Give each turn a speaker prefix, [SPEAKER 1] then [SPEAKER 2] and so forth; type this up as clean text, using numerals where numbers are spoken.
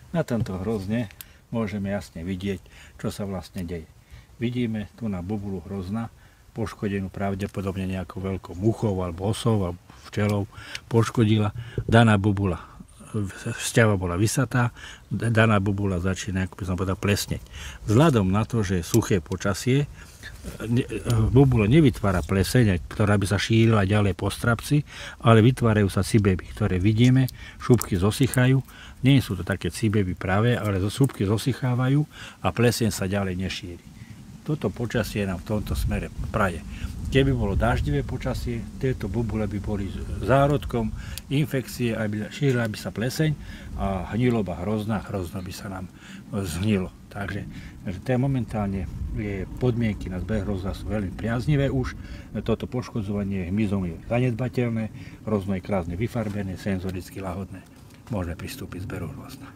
[SPEAKER 1] Na tomto hrozne môžeme jasne vidieť, čo sa vlastne deje. Vidíme tu na bubulu hrozna, poškodenú pravdepodobne nejakou veľkou muchou alebo osou alebo včelou poškodila. Daná bubula, šťava bola vysatá, daná bubula začína, ako by som povedal, plesneť. Vzhľadom na to, že je suché počasie, bubula nevytvára pleseň, ktorá by sa šírila ďalej po strapci, ale vytvárajú sa cibeby, ktoré vidíme, šupky zosychajú. Nie sú to také cibeby práve, ale šupky zosychávajú a pleseň sa ďalej nešíri. Toto počasie nám v tomto smere praje. Keby bolo daždivé počasie, tieto bubule by boli zárodkom infekcie, šírila by sa pleseň a hniloba hrozno by sa nám zhnilo. Takže momentálne podmienky na zber hrozna sú veľmi priaznivé už. Toto poškodzovanie hmyzom je zanedbateľné, hrozno je krásne vyfarbené, senzoricky lahodné. Môžeme pristúpiť k zberu hrozna.